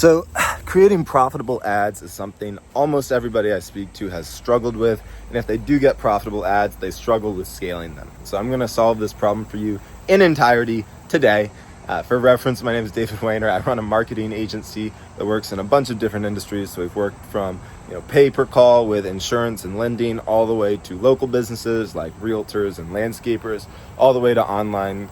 So, creating profitable ads is something almost everybody I speak to has struggled with. And if they do get profitable ads, they struggle with scaling them. So, I'm going to solve this problem for you in entirety today. For reference, my name is David Wayner. I run a marketing agency that works in a bunch of different industries. So, we've worked from pay per call with insurance and lending, all the way to local businesses like realtors and landscapers, all the way to online,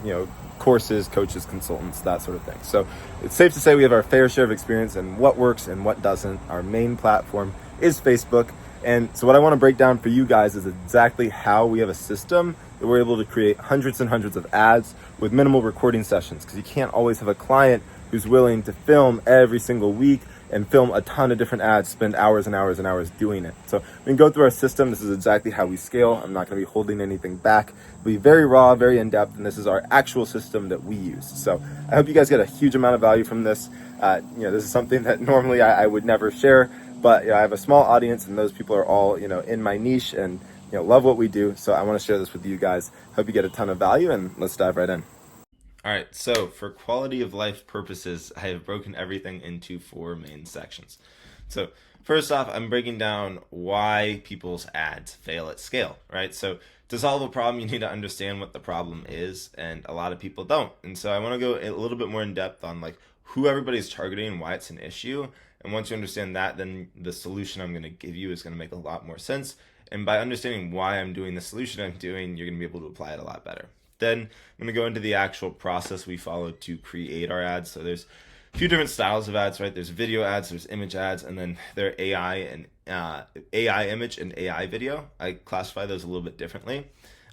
courses, coaches, consultants, that sort of thing. So it's safe to say we have our fair share of experience in what works and what doesn't. Our main platform is Facebook. And so what I want to break down for you guys is exactly how we have a system that we're able to create hundreds and hundreds of ads with minimal recording sessions, because you can't always have a client who's willing to film every single week and film a ton of different ads, spend hours and hours and hours doing it. So we can go through our system. This is exactly how we scale. I'm not going to be holding anything back. It'll be very raw, very in-depth, and this is our actual system that we use. So I hope you guys get a huge amount of value from this. This is something that normally I would never share, but I have a small audience, and those people are all in my niche and love what we do. So I want to share this with you guys. Hope you get a ton of value, and let's dive right in. All right, so for quality of life purposes, I have broken everything into 4 main sections. So first off, I'm breaking down why people's ads fail at scale, right? So to solve a problem, you need to understand what the problem is, and a lot of people don't. And so I want to go a little bit more in depth on who everybody's targeting and why it's an issue. And once you understand that, then the solution I'm going to give you is going to make a lot more sense. And by understanding why I'm doing the solution I'm doing, you're going to be able to apply it a lot better. Then I'm going to go into the actual process we follow to create our ads. So there's a few different styles of ads, right? There's video ads, there's image ads, and then there are AI and AI image and AI video. I classify those a little bit differently,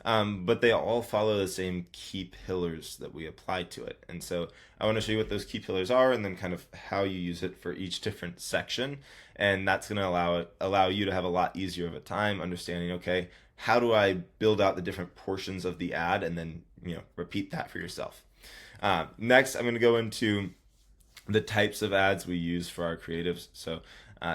but they all follow the same key pillars that we apply to it. And so I want to show you what those key pillars are, and then kind of how you use it for each different section. And that's going to allow you to have a lot easier of a time understanding, okay, how do I build out the different portions of the ad, and then repeat that for yourself. Next, I'm going to go into the types of ads we use for our creatives. So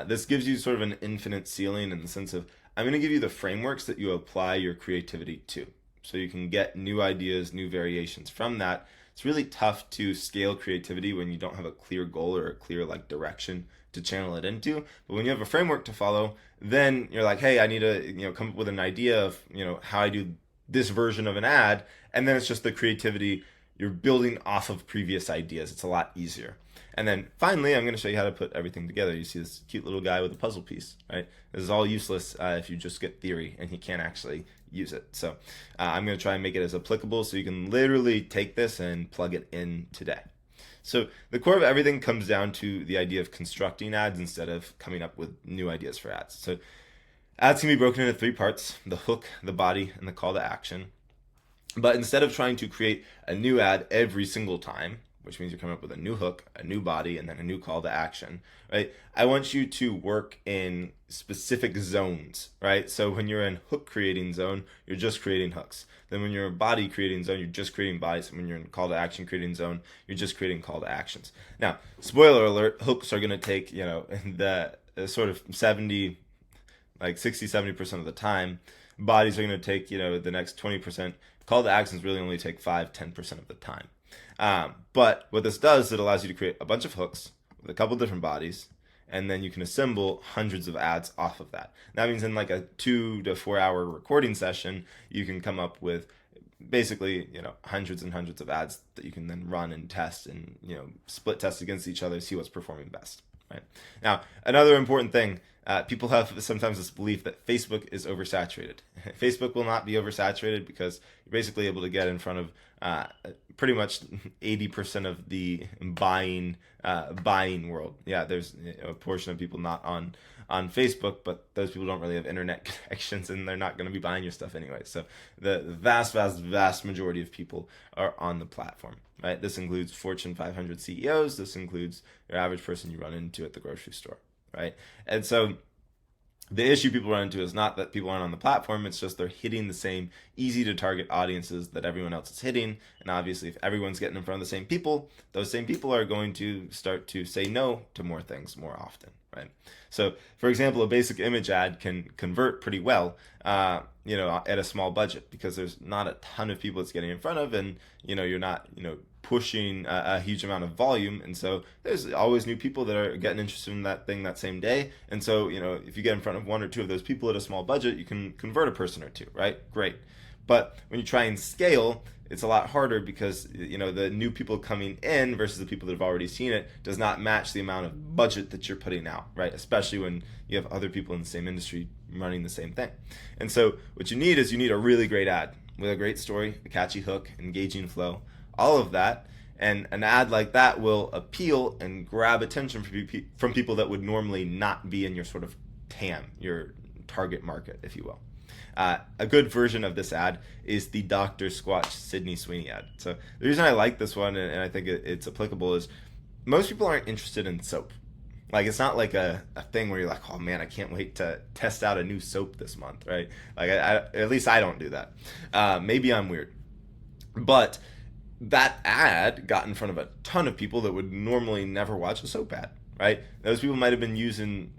this gives you sort of an infinite ceiling in the sense of I'm going to give you the frameworks that you apply your creativity to, so you can get new ideas, new variations from that. It's really tough to scale creativity when you don't have a clear goal or a clear direction to channel it into. But when you have a framework to follow, then you're like, hey, I need to come up with an idea of how I do this version of an ad, and then it's just the creativity you're building off of previous ideas. It's a lot easier. And then finally, I'm going to show you how to put everything together. You see this cute little guy with a puzzle piece, right? This is all useless if you just get theory and you can't actually use it. So I'm going to try and make it as applicable so you can literally take this and plug it in today. So the core of everything comes down to the idea of constructing ads instead of coming up with new ideas for ads. So ads can be broken into 3 parts: the hook, the body, and the call to action. But instead of trying to create a new ad every single time, which means you're coming up with a new hook, a new body, and then a new call to action, right? I want you to work in specific zones, right? So when you're in hook creating zone, you're just creating hooks. Then when you're in body creating zone, you're just creating bodies. And when you're in call to action creating zone, you're just creating call to actions. Now, spoiler alert, hooks are going to take, the sort of 60, 70% of the time. Bodies are going to take, the next 20%. Call to actions really only take 5-10% of the time. But what this does is it allows you to create a bunch of hooks with a couple different bodies, and then you can assemble hundreds of ads off of that. That means in a 2 to 4 hour recording session, you can come up with basically, hundreds and hundreds of ads that you can then run and test and, split test against each other, see what's performing best, right? Now, another important thing, people have sometimes this belief that Facebook is oversaturated. Facebook will not be oversaturated because you're basically able to get in front of pretty much 80% of the buying world. Yeah, there's a portion of people not on Facebook, but those people don't really have internet connections, and they're not going to be buying your stuff anyway. So the vast majority of people are on the platform, right? This includes Fortune 500 CEOs. This includes your average person you run into at the grocery store, right? And so the issue people run into is not that people aren't on the platform, it's just they're hitting the same easy to target audiences that everyone else is hitting. And obviously, if everyone's getting in front of the same people, those same people are going to start to say no to more things more often, right? So, for example, a basic image ad can convert pretty well, at a small budget, because there's not a ton of people it's getting in front of, and you're not pushing a huge amount of volume, and so there's always new people that are getting interested in that thing that same day. And so, if you get in front of one or two of those people at a small budget, you can convert a person or two, right? Great. But when you try and scale, it's a lot harder because the new people coming in versus the people that have already seen it does not match the amount of budget that you're putting out, right? Especially when you have other people in the same industry running the same thing. And so what you need is a really great ad with a great story, a catchy hook, engaging flow, all of that. And an ad like that will appeal and grab attention from people that would normally not be in your sort of TAM, your target market, if you will. A good version of this ad is the Dr. Squatch Sydney Sweeney ad. So the reason I like this one, and I think it's applicable, is most people aren't interested in soap. Like, it's not like a thing where you're like, oh man, I can't wait to test out a new soap this month, right? Like, at least I don't do that. Maybe I'm weird. But that ad got in front of a ton of people that would normally never watch a soap ad, right? Those people might have been using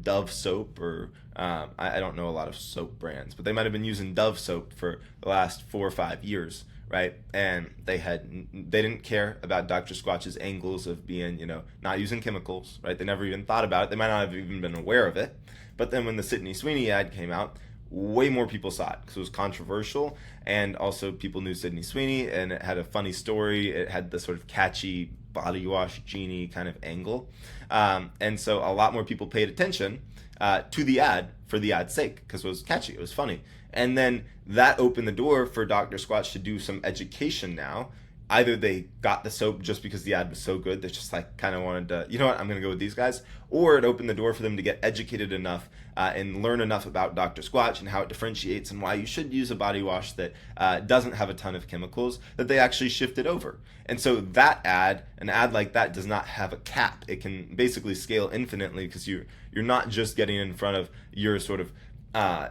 Dove soap, or I don't know a lot of soap brands, but they might have been using Dove soap for the last 4 or 5 years, right? And they didn't care about Dr. Squatch's angles of being, not using chemicals, right? They never even thought about it. They might not have even been aware of it. But then when the Sydney Sweeney ad came out, way more people saw it because it was controversial, and also people knew Sydney Sweeney, and it had a funny story. It had the sort of catchy body wash genie kind of angle, and so a lot more people paid attention to the ad for the ad's sake because it was catchy, it was funny. And then that opened the door for Dr. Squatch to do some education now. Either they got the soap just because the ad was so good, they just like kind of wanted to, I'm going to go with these guys, or it opened the door for them to get educated enough and learn enough about Dr. Squatch and how it differentiates and why you should use a body wash that doesn't have a ton of chemicals, that they actually shifted over. And so an ad like that does not have a cap. It can basically scale infinitely because you're not just getting in front of your sort of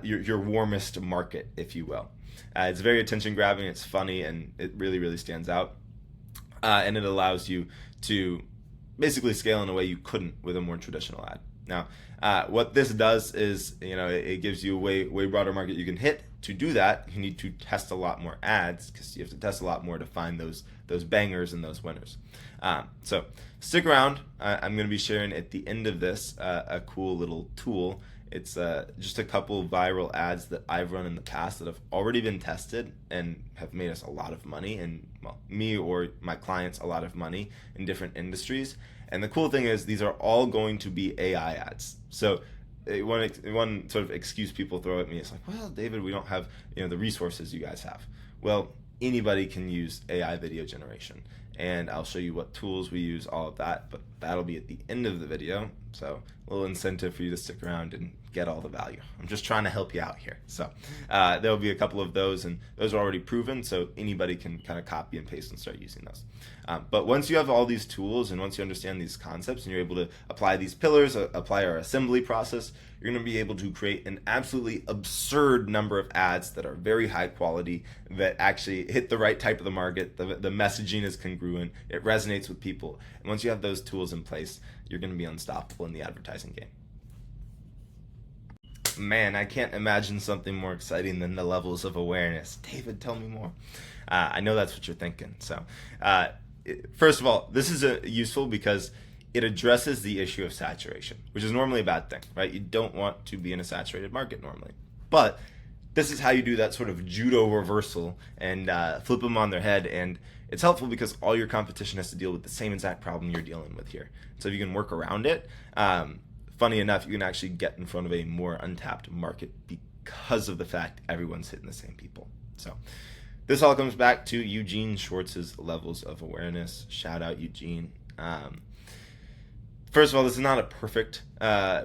your warmest market, if you will. It's very attention grabbing, it's funny, and it really, really stands out. And it allows you to basically scale in a way you couldn't with a more traditional ad. Now, what this does is, it gives you a way broader market you can hit. To do that, you need to test a lot more ads because you have to test a lot more to find those bangers and those winners. So stick around. I'm going to be sharing at the end of this a cool little tool. It's just a couple viral ads that I've run in the past that have already been tested and have made us a lot of money, and me or my clients a lot of money in different industries. And the cool thing is these are all going to be AI ads. So one sort of excuse people throw at me is like, well, David, we don't have the resources you guys have. Well, anybody can use AI video generation, and I'll show you what tools we use, all of that, but that'll be at the end of the video. So a little incentive for you to stick around and get all the value. I'm just trying to help you out here. So there'll be a couple of those, and those are already proven, so anybody can kind of copy and paste and start using those. But once you have all these tools and once you understand these concepts and you're able to apply these pillars, apply our assembly process, you're going to be able to create an absolutely absurd number of ads that are very high quality, that actually hit the right type of the market, the messaging is congruent, it resonates with people. And once you have those tools in place, you're going to be unstoppable in the advertising game. Man, I can't imagine something more exciting than the levels of awareness. David, tell me more. I know that's what you're thinking. So first of all, this is useful because it addresses the issue of saturation, which is normally a bad thing, right? You don't want to be in a saturated market normally. But this is how you do that sort of judo reversal and flip them on their head. And it's helpful because all your competition has to deal with the same exact problem you're dealing with here. So if you can work around it, funny enough, you can actually get in front of a more untapped market because of the fact everyone's hitting the same people. So this all comes back to Eugene Schwartz's levels of awareness. Shout out, Eugene. First of all, this is not a perfect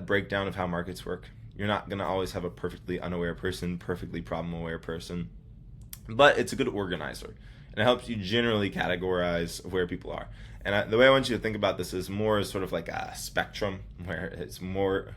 breakdown of how markets work. You're not going to always have a perfectly unaware person, perfectly problem-aware person, but it's a good organizer, and it helps you generally categorize where people are. And the way I want you to think about this is more as sort of like a spectrum, where it's more,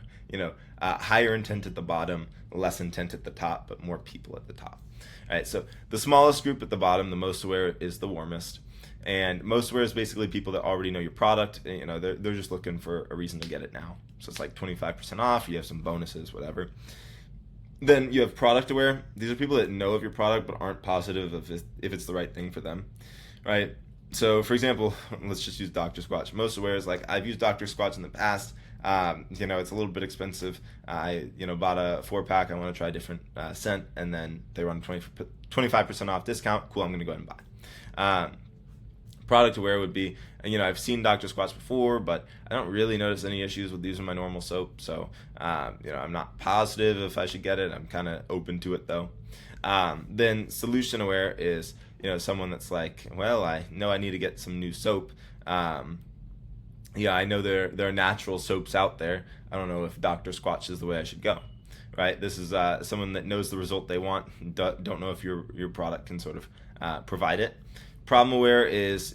higher intent at the bottom, less intent at the top, but more people at the top. All right, so the smallest group at the bottom, the most aware, is the warmest. And most aware is basically people that already know your product. They're just looking for a reason to get it now. So it's like 25% off, you have some bonuses, whatever. Then you have product aware. These are people that know of your product but aren't positive if it's the right thing for them, right? So for example, let's just use Dr. Squatch. Most aware is like, I've used Dr. Squatch in the past. It's a little bit expensive. I, bought a 4-pack. I want to try a different scent, and then they run 25% off discount. Cool, I'm going to go ahead and buy. Product aware would be, I've seen Dr. Squatch before, but I don't really notice any issues with using my normal soap. So, I'm not positive if I should get it. I'm kind of open to it though. Then solution aware is, someone that's like, well, I know I need to get some new soap. I know there are natural soaps out there. I don't know if Dr. Squatch is the way I should go. Right? This is someone that knows the result they want. Don't know if your product can sort of provide it. Problem aware is,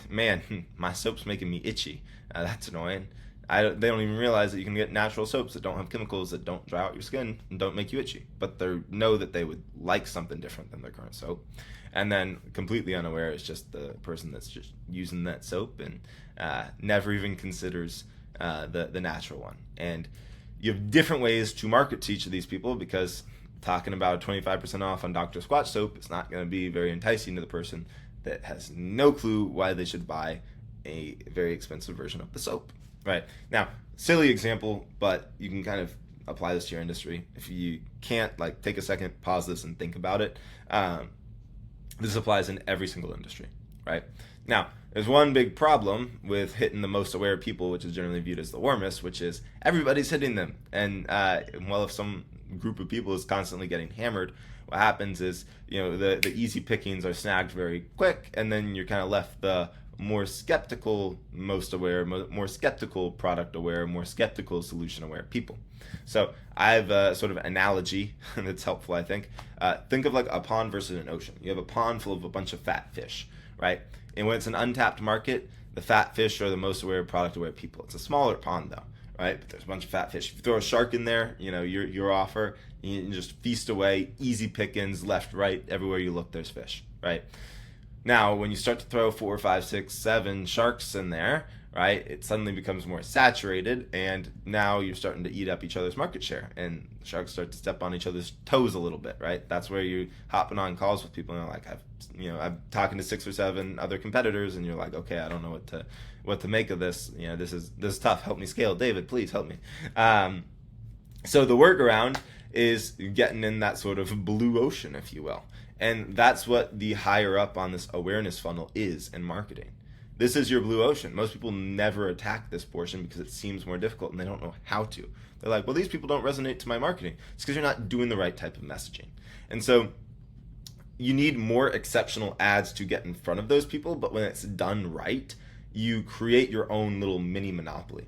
my soap's making me itchy. That's annoying. They don't even realize that you can get natural soaps that don't have chemicals, that don't dry out your skin and don't make you itchy. But they know that they would like something different than their current soap. And then completely unaware is just the person that's just using that soap and never even considers the natural one. And you have different ways to market to each of these people, because talking about 25% off on Dr. Squatch soap is not going to be very enticing to the person that has no clue why they should buy a very expensive version of the soap. Right. Now, silly example, but you can kind of apply this to your industry. If you can't, take a second, pause this and think about it. This applies in every single industry, right? Now, there's one big problem with hitting the most aware people, which is generally viewed as the warmest, which is everybody's hitting them. And, if some group of people is constantly getting hammered, what happens is, the easy pickings are snagged very quick, and then you're kind of left the more skeptical, most aware, more skeptical product aware, more skeptical solution aware people. So I have a sort of analogy that's helpful, I think. Think of like a pond versus an ocean. You have a pond full of a bunch of fat fish, right? And when it's an untapped market, the fat fish are the most aware, product aware people. It's a smaller pond though, right? But there's a bunch of fat fish. If you throw a shark in there, your offer, you can just feast away, easy pickings, left, right, everywhere you look, there's fish, right? Now, when you start to throw 4, 5, 6, 7 sharks in there, right, it suddenly becomes more saturated, and now you're starting to eat up each other's market share, and sharks start to step on each other's toes a little bit, right? That's where you're hopping on calls with people, and they're like, I'm talking to 6 or 7 other competitors, and you're like, okay, I don't know what to make of this. This is tough. Help me scale, David. Please help me. So the workaround is getting in that sort of blue ocean, if you will. And that's what the higher up on this awareness funnel is in marketing. This is your blue ocean. Most people never attack this portion because it seems more difficult and they don't know how to. They're like, well, these people don't resonate to my marketing. It's because you're not doing the right type of messaging. And so you need more exceptional ads to get in front of those people, but when it's done right, you create your own little mini monopoly.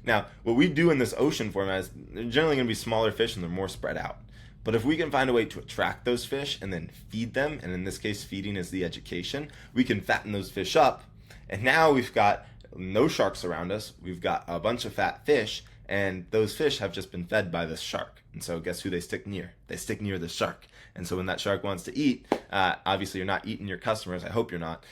Now, what we do in this ocean format is they're generally going to be smaller fish and they're more spread out. But if we can find a way to attract those fish and then feed them, and in this case, feeding is the education, we can fatten those fish up. And now we've got no sharks around us. We've got a bunch of fat fish, and those fish have just been fed by this shark. And so guess who they stick near? They stick near the shark. And so when that shark wants to eat, obviously you're not eating your customers. I hope you're not.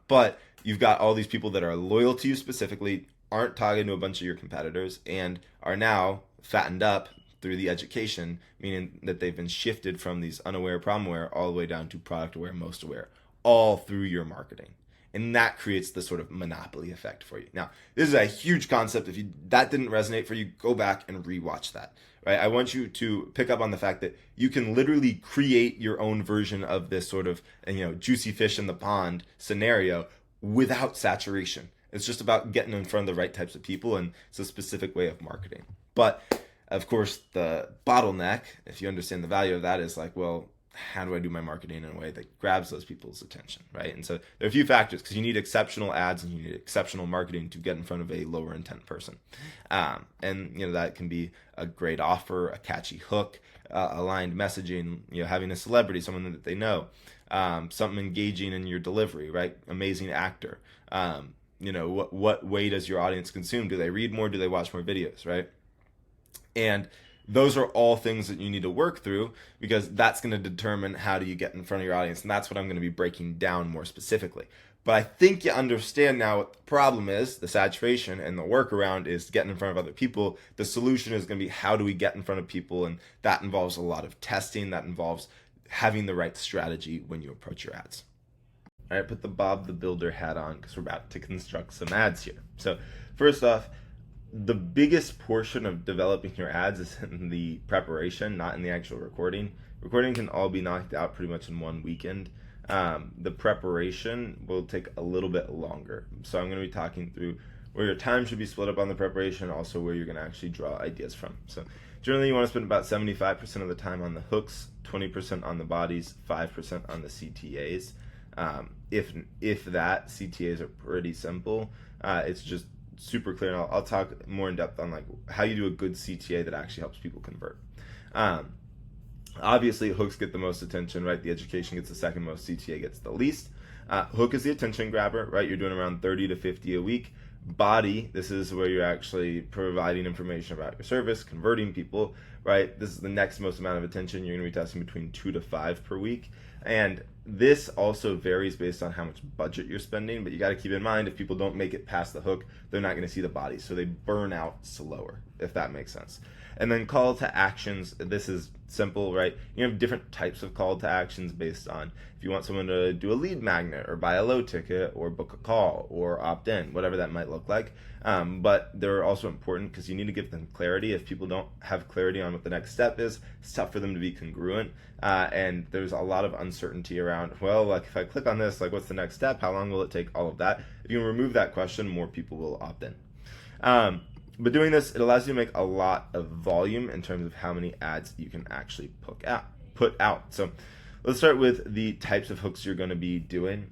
But you've got all these people that are loyal to you specifically, aren't talking to a bunch of your competitors, and are now fattened up through the education, meaning that they've been shifted from these unaware, problem aware, all the way down to product aware, most aware, all through your marketing. And that creates the sort of monopoly effect for you. Now, this is a huge concept. If that didn't resonate for you, go back and rewatch that, right? I want you to pick up on the fact that you can literally create your own version of this sort of, juicy fish in the pond scenario without saturation. It's just about getting in front of the right types of people, and it's a specific way of marketing. But of course, the bottleneck, if you understand the value of that, is like, well, how do I do my marketing in a way that grabs those people's attention, right? And so there are a few factors, because you need exceptional ads and you need exceptional marketing to get in front of a lower intent person. And that can be a great offer, a catchy hook, aligned messaging, having a celebrity, someone that they know, something engaging in your delivery, right? Amazing actor. What way does your audience consume? Do they read more? Do they watch more videos, right? And those are all things that you need to work through, because that's going to determine how do you get in front of your audience. And that's what I'm going to be breaking down more specifically. But I think you understand now what the problem is, the saturation, and the workaround is getting in front of other people. The solution is going to be, how do we get in front of people? And that involves a lot of testing. That involves having the right strategy when you approach your ads. All right, put the Bob the Builder hat on because we're about to construct some ads here. So first off, the biggest portion of developing your ads is in the preparation, not in the actual recording. Recording can all be knocked out pretty much in one weekend. The preparation will take a little bit longer. So I'm going to be talking through where your time should be split up on the preparation, also where you're going to actually draw ideas from. So generally you want to spend about 75% of the time on the hooks, 20% on the bodies, 5% on the CTAs. If that, CTAs are pretty simple. It's just super clear, and I'll talk more in depth on like how you do a good CTA that actually helps people convert. Obviously, hooks get the most attention, right? The education gets the second most, CTA gets the least. Hook is the attention grabber, right? You're doing around 30 to 50 a week. Body, this is where you're actually providing information about your service, converting people, right? This is the next most amount of attention. You're going to be testing between 2 to 5 per week. And this also varies based on how much budget you're spending, but you got to keep in mind if people don't make it past the hook, they're not going to see the body. So they burn out slower, if that makes sense. And then call to actions, this is simple, right? You have different types of call to actions based on if you want someone to do a lead magnet or buy a low ticket or book a call or opt in, whatever that might look like. But they're also important because you need to give them clarity. If people don't have clarity on what the next step is, it's tough for them to be congruent. And there's a lot of uncertainty around, well, like if I click on this, like what's the next step? How long will it take? All of that. If you can remove that question, more people will opt in. But doing this, it allows you to make a lot of volume in terms of how many ads you can actually put out. So let's start with the types of hooks you're going to be doing.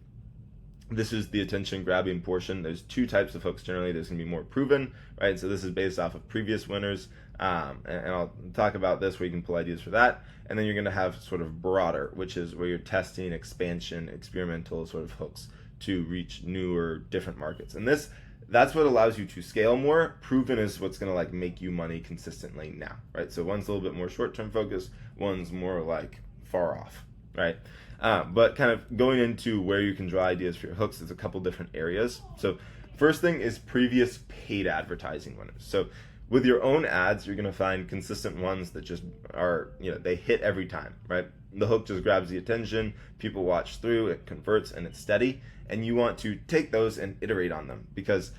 This is the attention grabbing portion. There's two types of hooks generally. There's going to be more proven, right? So this is based off of previous winners. And I'll talk about this where you can pull ideas for that. And then you're going to have sort of broader, which is where you're testing, expansion, experimental sort of hooks to reach newer, different markets. And that's what allows you to scale more. Proven is what's going to like make you money consistently now, right? So one's a little bit more short-term focused, one's more like far off, right? But kind of going into where you can draw ideas for your hooks, there's a couple different areas. So first thing is previous paid advertising winners. So with your own ads, you're going to find consistent ones that just are, they hit every time, right? The hook just grabs the attention, people watch through, it converts, and it's steady. And you want to take those and iterate on them because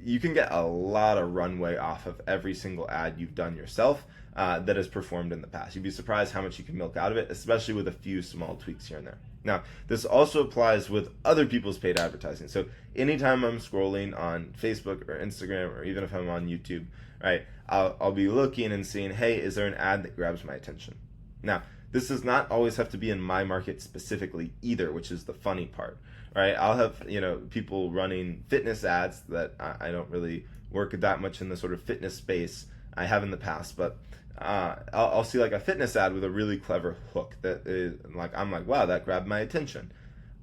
you can get a lot of runway off of every single ad you've done yourself that has performed in the past. You'd be surprised how much you can milk out of it, especially with a few small tweaks here and there. Now, this also applies with other people's paid advertising. So anytime I'm scrolling on Facebook or Instagram, or even if I'm on YouTube, right, I'll be looking and seeing, hey, is there an ad that grabs my attention? Now, this does not always have to be in my market specifically either, which is the funny part, right? I'll have, people running fitness ads that I don't really work that much in the sort of fitness space. I have in the past, but I'll see like a fitness ad with a really clever hook that is like, I'm like, wow, that grabbed my attention.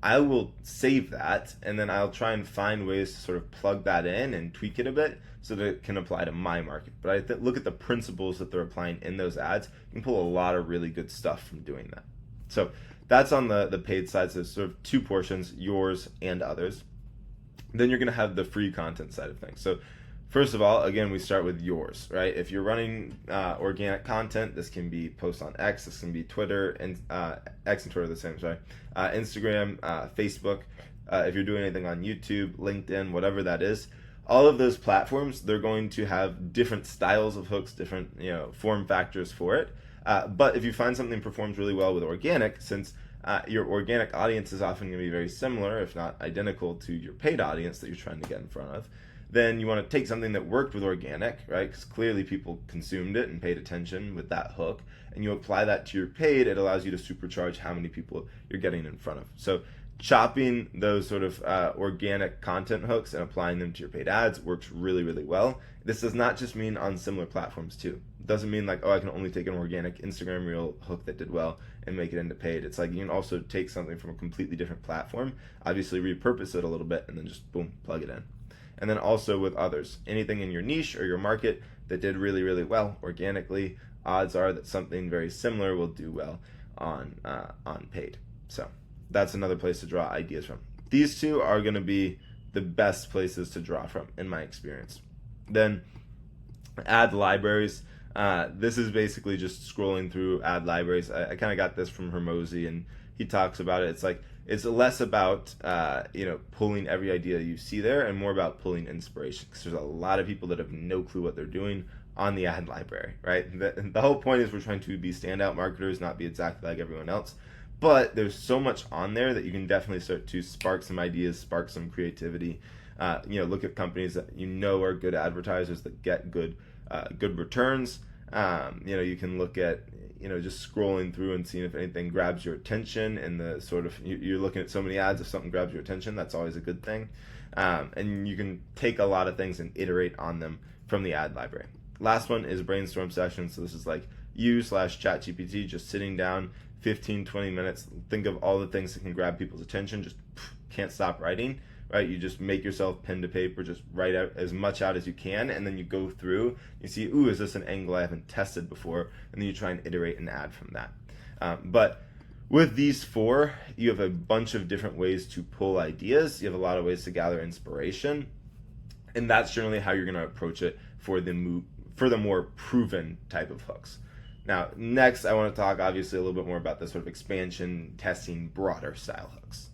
I will save that and then I'll try and find ways to sort of plug that in and tweak it a bit so that it can apply to my market. But I look at the principles that they're applying in those ads. You can pull a lot of really good stuff from doing that. So that's on the paid side. So there's sort of two portions, yours and others. Then you're going to have the free content side of things. So first of all, again, we start with yours, right? If you're running organic content, this can be posts on X, this can be Twitter, and X and Twitter are the same, sorry. Instagram, Facebook, if you're doing anything on YouTube, LinkedIn, whatever that is, all of those platforms, they're going to have different styles of hooks, different form factors for it. But if you find something performs really well with organic, since your organic audience is often going to be very similar, if not identical, to your paid audience that you're trying to get in front of, then you want to take something that worked with organic, right? Because clearly people consumed it and paid attention with that hook, and you apply that to your paid, it allows you to supercharge how many people you're getting in front of. So chopping those sort of organic content hooks and applying them to your paid ads works really, really well. This does not just mean on similar platforms too. It doesn't mean like, oh, I can only take an organic Instagram reel hook that did well and make it into paid. It's like you can also take something from a completely different platform, obviously repurpose it a little bit, and then just boom, plug it in. And then also with others, anything in your niche or your market that did really, really well organically, odds are that something very similar will do well on paid. So that's another place to draw ideas from. These two are going to be the best places to draw from in my experience. Then ad libraries. This is basically just scrolling through ad libraries. I kind of got this from Hermosi, and he talks about it. It's like it's less about pulling every idea you see there, and more about pulling inspiration, because there's a lot of people that have no clue what they're doing on the ad library, right? The whole point is we're trying to be standout marketers, not be exactly like everyone else. But there's so much on there that you can definitely start to spark some ideas, spark some creativity. Look at companies that are good advertisers that get good returns. You can look at just scrolling through and seeing if anything grabs your attention, and the sort of you're looking at so many ads. If something grabs your attention, that's always a good thing. And you can take a lot of things and iterate on them from the ad library. Last one is brainstorm sessions. So this is like you/ChatGPT just sitting down 15-20 minutes, think of all the things that can grab people's attention, just can't stop writing, right? You just make yourself pen to paper, just write out as much out as you can, and then you go through, you see, ooh, is this an angle I haven't tested before? And then you try and iterate and add from that. But with these 4, you have a bunch of different ways to pull ideas. You have a lot of ways to gather inspiration, and that's generally how you're going to approach it for the more proven type of hooks. Now, next, I want to talk obviously a little bit more about the sort of expansion, testing, broader style hooks.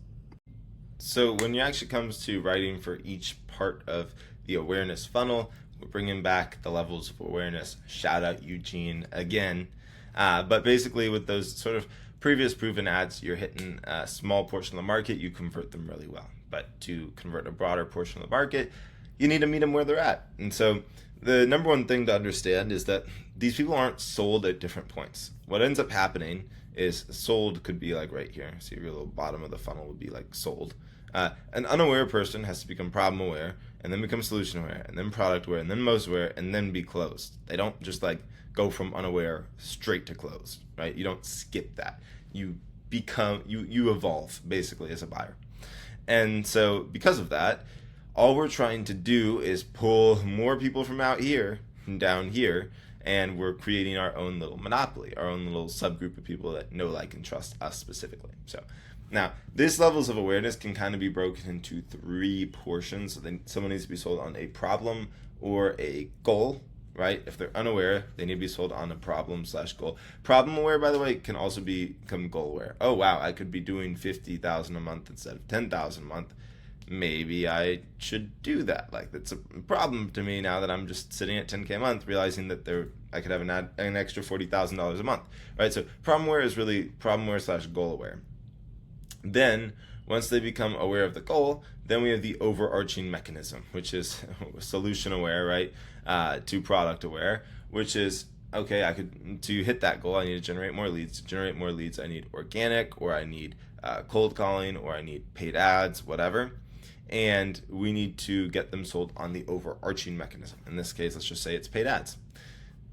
So when it actually comes to writing for each part of the awareness funnel, we're bringing back the levels of awareness. Shout out Eugene again. But basically with those sort of previous proven ads, you're hitting a small portion of the market, you convert them really well. But to convert a broader portion of the market, you need to meet them where they're at. And so the number one thing to understand is that these people aren't sold at different points. What ends up happening is sold could be like right here. See, your little bottom of the funnel would be like sold. An unaware person has to become problem aware, and then become solution aware, and then product aware, and then most aware, and then be closed. They don't just like go from unaware straight to closed, right? You don't skip that. You evolve basically as a buyer. And so because of that, all we're trying to do is pull more people from out here and down here, and we're creating our own little monopoly, our own little subgroup of people that know, like, and trust us specifically. So now, these levels of awareness can kind of be broken into 3 portions. So then someone needs to be sold on a problem or a goal, right? If they're unaware, they need to be sold on a problem/goal. Problem aware, by the way, can also become goal aware. Oh, wow, I could be doing $50,000 a month instead of $10,000 a month. Maybe I should do that. Like, that's a problem to me now that I'm just sitting at $10K a month, realizing that I could have an extra $40,000 a month, right? So problem aware is really problem aware/goal aware. Then once they become aware of the goal, then we have the overarching mechanism, which is solution aware, right? To product aware, which is, okay, to hit that goal, I need to generate more leads. To generate more leads, I need organic, or I need cold calling, or I need paid ads, whatever. And we need to get them sold on the overarching mechanism. In this case, let's just say it's paid ads.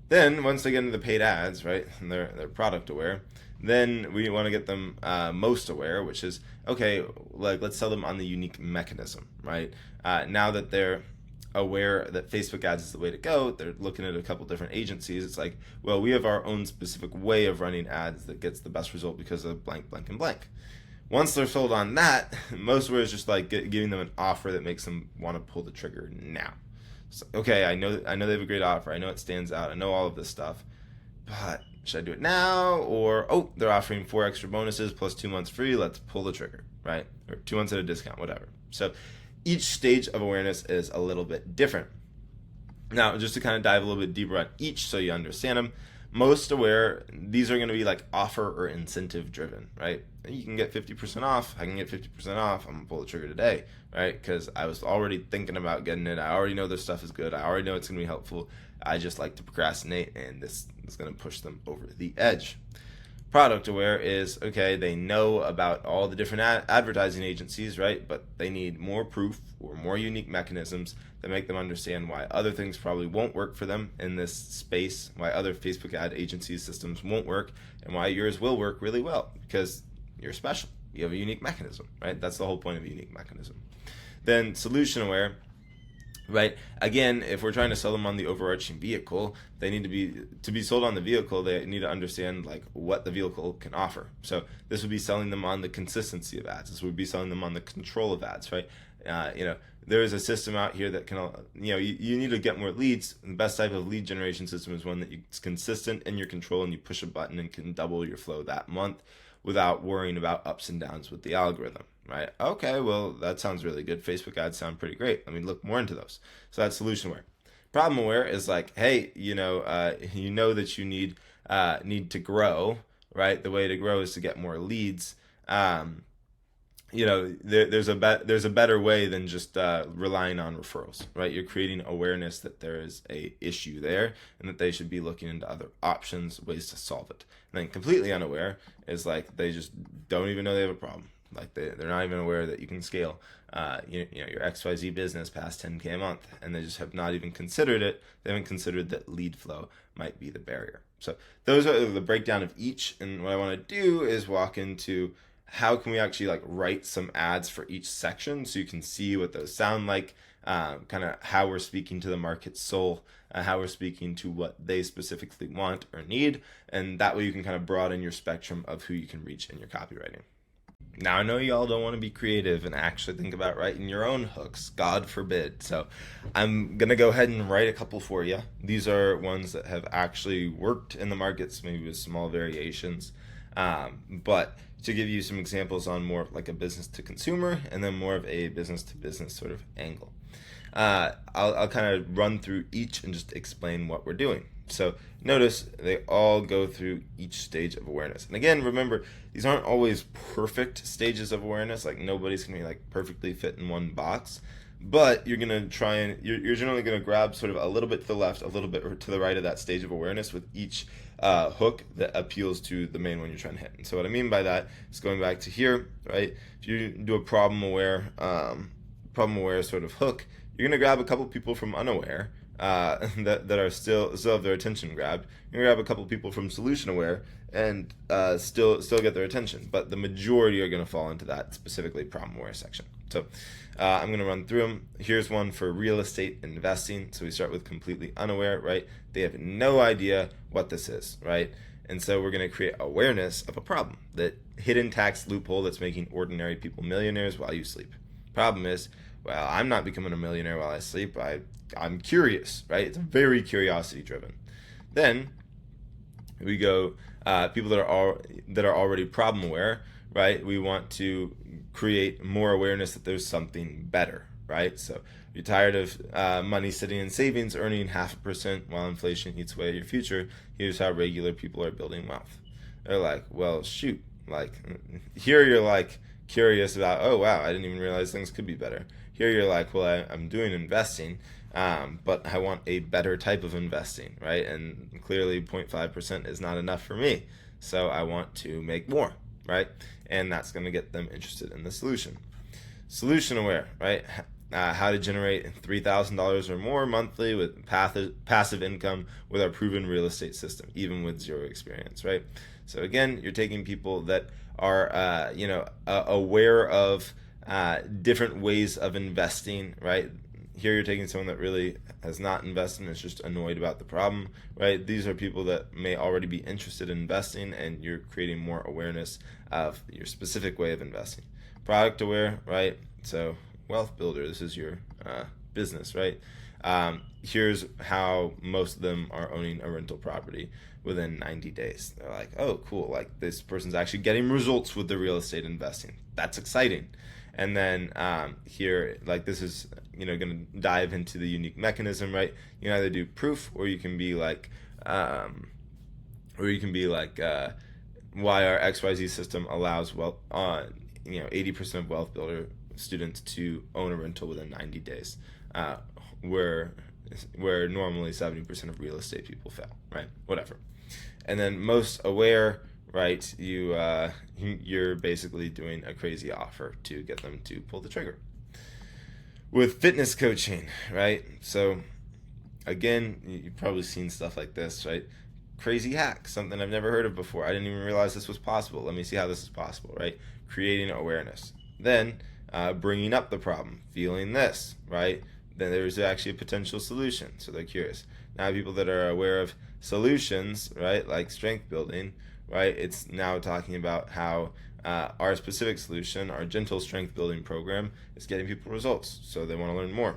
Then once they get into the paid ads, right, and they're product aware, then we want to get them most aware, which is, okay, like, let's sell them on the unique mechanism, right? Now that they're aware that Facebook ads is the way to go, they're looking at a couple different agencies. It's like, well, we have our own specific way of running ads that gets the best result because of blank, blank, and blank. Once they're sold on that, most aware is just like giving them an offer that makes them want to pull the trigger now. So, okay, I know they have a great offer. I know it stands out. I know all of this stuff, but should I do it now? Or, oh, they're offering 4 extra bonuses plus 2 months free. Let's pull the trigger, right? Or 2 months at a discount, whatever. So each stage of awareness is a little bit different. Now, just to kind of dive a little bit deeper on each so you understand them, most aware, these are going to be like offer or incentive driven, right? You can get 50% off. I can get 50% off. I'm going to pull the trigger today, right? Because I was already thinking about getting it. I already know this stuff is good. I already know it's going to be helpful. I just like to procrastinate, and this is going to push them over the edge. Product aware is, okay, they know about all the different advertising agencies, right? But they need more proof or more unique mechanisms that make them understand why other things probably won't work for them in this space, why other Facebook ad agency systems won't work, and why yours will work really well, because you're special. You have a unique mechanism, right? That's the whole point of a unique mechanism. Then solution aware, right? Again, if we're trying to sell them on the overarching vehicle, they need to be sold on the vehicle. They need to understand like what the vehicle can offer. So this would be selling them on the consistency of ads. This would be selling them on the control of ads, right? There is a system out here that can, you need to get more leads. The best type of lead generation system is one that it's consistent in your control, and you push a button and can double your flow that month. without worrying about ups and downs with the algorithm, right? Okay, well, that sounds really good. Facebook ads sound pretty great. Let me look more into those. So that's solution aware. Problem aware is like, hey, you know that you need to grow, right? The way to grow is to get more leads. There's a better way than just relying on referrals, right? You're creating awareness that there is a issue there and that they should be looking into other options, ways to solve it. And then completely unaware is like they just don't even know they have a problem. Like they're not even aware that you can scale your XYZ business past 10K a month, and they just have not even considered it. They haven't considered that lead flow might be the barrier. So those are the breakdown of each, and what I want to do is walk into how can we actually like write some ads for each section so you can see what those sound like, kind of how we're speaking to the market's soul, how we're speaking to what they specifically want or need, and that way you can kind of broaden your spectrum of who you can reach in your copywriting. Now, I know y'all don't want to be creative and actually think about writing your own hooks, God forbid. So I'm going to go ahead and write a couple for you. These are ones that have actually worked in the markets, maybe with small variations. But to give you some examples on more like a business to consumer and then more of a business to business sort of angle. I'll kind of run through each and just explain what we're doing. So notice they all go through each stage of awareness. And again, remember, these aren't always perfect stages of awareness. Like nobody's going to be like perfectly fit in one box. But you're going to try and you're generally going to grab sort of a little bit to the left, a little bit to the right of that stage of awareness with each hook that appeals to the main one you're trying to hit. And so what I mean by that is going back to here, right? If you do a problem aware sort of hook, you're going to grab a couple people from unaware that are still have their attention grabbed. You're going to grab a couple people from solution aware and still get their attention. But the majority are going to fall into that specifically problem aware section. So I'm going to run through them. Here's one for real estate investing. So we start with completely unaware, right? They have no idea what this is, right? And so we're going to create awareness of a problem, that hidden tax loophole that's making ordinary people millionaires while you sleep. Problem is, well, I'm not becoming a millionaire while I sleep. I'm curious, right? It's very curiosity driven. Then we go people that are already problem aware, right? We want to create more awareness that there's something better, right? So you're tired of money sitting in savings earning 0.5% while inflation eats away at your future. Here's how regular people are building wealth. They're like, well, shoot, like here you're like curious about, oh wow, I didn't even realize things could be better. Here you're like, well, I'm doing investing, but I want a better type of investing, right? And clearly 0.5% is not enough for me. So I want to make more, right? And that's going to get them interested in the solution. Solution aware, right? How to generate $3,000 or more monthly with passive income with our proven real estate system, even with zero experience, right? So again, you're taking people that are, aware of different ways of investing, right? Here you're taking someone that really has not invested and is just annoyed about the problem, right? These are people that may already be interested in investing, and you're creating more awareness of your specific way of investing. Product aware, right? So wealth builder, this is your business, right? Here's how most of them are owning a rental property within 90 days. They're like, oh, cool. Like this person's actually getting results with the real estate investing. That's exciting. And then here, like this is, going to dive into the unique mechanism, right? You can either do proof, or you can be like, why our XYZ system allows 80% of wealth builder students to own a rental within 90 days, where normally 70% of real estate people fail, right? Whatever. And then most aware, right? You're basically doing a crazy offer to get them to pull the trigger. With fitness coaching, right? So again, you've probably seen stuff like this, right? Crazy hack, something I've never heard of before. I didn't even realize this was possible. Let me see how this is possible, right? Creating awareness. Then bringing up the problem, feeling this, right? Then there's actually a potential solution. So they're curious. Now people that are aware of solutions, right? Like strength building, right? It's now talking about how our specific solution, our gentle strength building program, is getting people results. So they want to learn more.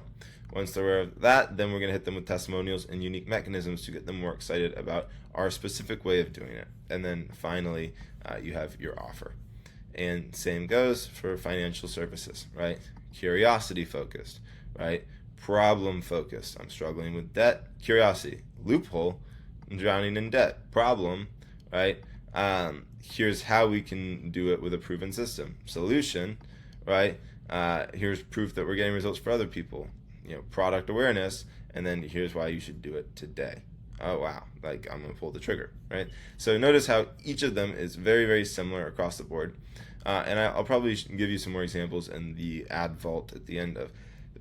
Once they're aware of that, then we're going to hit them with testimonials and unique mechanisms to get them more excited about our specific way of doing it. And then finally, you have your offer. And same goes for financial services, right? Curiosity focused, right? Problem focused. I'm struggling with debt. Curiosity. Loophole. I'm drowning in debt. Problem, right? Here's how we can do it with a proven system. Solution, right? Here's proof that we're getting results for other people. Product awareness, and then here's why you should do it today. Oh wow, like I'm gonna pull the trigger, right? So notice how each of them is very, very similar across the board. And I'll probably give you some more examples in the ad vault at the end of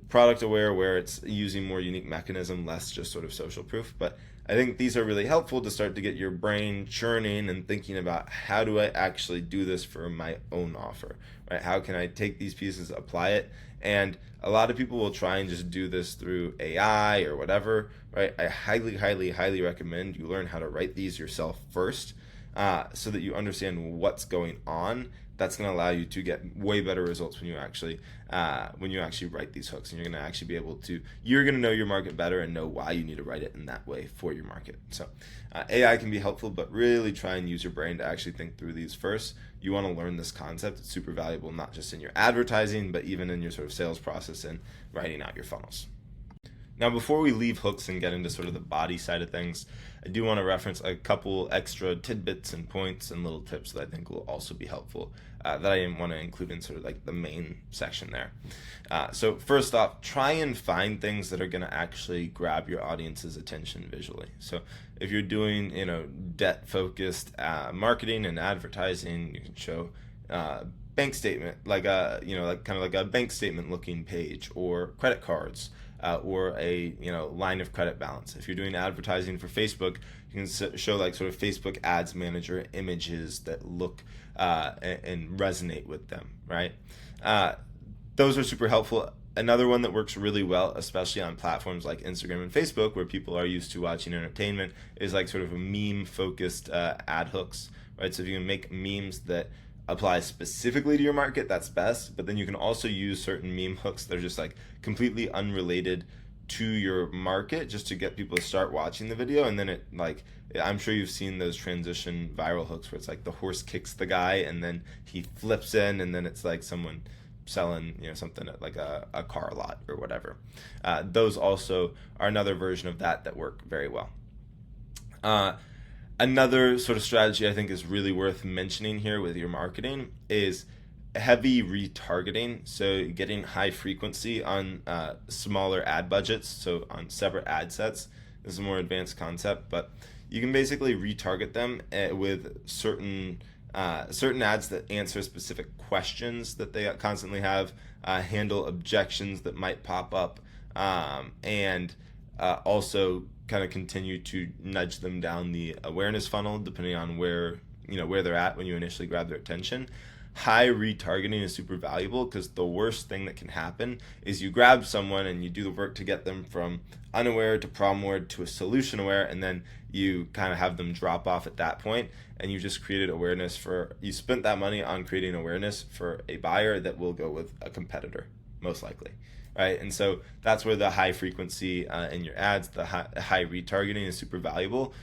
product aware, where it's using more unique mechanism, less just sort of social proof. But I think these are really helpful to start to get your brain churning and thinking about, how do I actually do this for my own offer, right? How can I take these pieces, apply it? And a lot of people will try and just do this through AI or whatever, right? I highly, highly, highly recommend you learn how to write these yourself first, so that you understand what's going on. That's going to allow you to get way better results when you actually write these hooks, and you're going to actually be able to, you're going to know your market better and know why you need to write it in that way for your market. So AI can be helpful, but really try and use your brain to actually think through these first. You want to learn this concept. It's super valuable, not just in your advertising, but even in your sort of sales process and writing out your funnels. Now, before we leave hooks and get into sort of the body side of things, I do want to reference a couple extra tidbits and points and little tips that I think will also be helpful, that I want to include in sort of like the main section there. So first off, try and find things that are going to actually grab your audience's attention visually. So if you're doing, debt-focused marketing and advertising, you can show bank statement, like kind of like a bank statement looking page, or credit cards, or a line of credit balance. If you're doing advertising for Facebook, you can show like sort of Facebook Ads Manager images that look and resonate with them, right? Those are super helpful. Another one that works really well, especially on platforms like Instagram and Facebook, where people are used to watching entertainment, is like sort of a meme-focused ad hooks, right? So if you can make memes that apply specifically to your market, that's best. But then you can also use certain meme hooks that are just like completely unrelated to your market, just to get people to start watching the video. And then it, like, I'm sure you've seen those transition viral hooks where it's like the horse kicks the guy and then he flips in, and then it's like someone selling something at like a car lot or whatever. Those also are another version of that work very well. Another sort of strategy I think is really worth mentioning here with your marketing is heavy retargeting. So getting high frequency on smaller ad budgets, so on separate ad sets. This is a more advanced concept, but you can basically retarget them with certain ads that answer specific questions that they constantly have, handle objections that might pop up, and also kind of continue to nudge them down the awareness funnel depending on where they're at when you initially grab their attention. High retargeting is super valuable, because the worst thing that can happen is you grab someone and you do the work to get them from unaware to problem aware to a solution aware, and then you kind of have them drop off at that point, and you just created awareness you spent that money on creating awareness for a buyer that will go with a competitor, most likely. Right, and so that's where the high frequency in your ads, the high retargeting, is super valuable.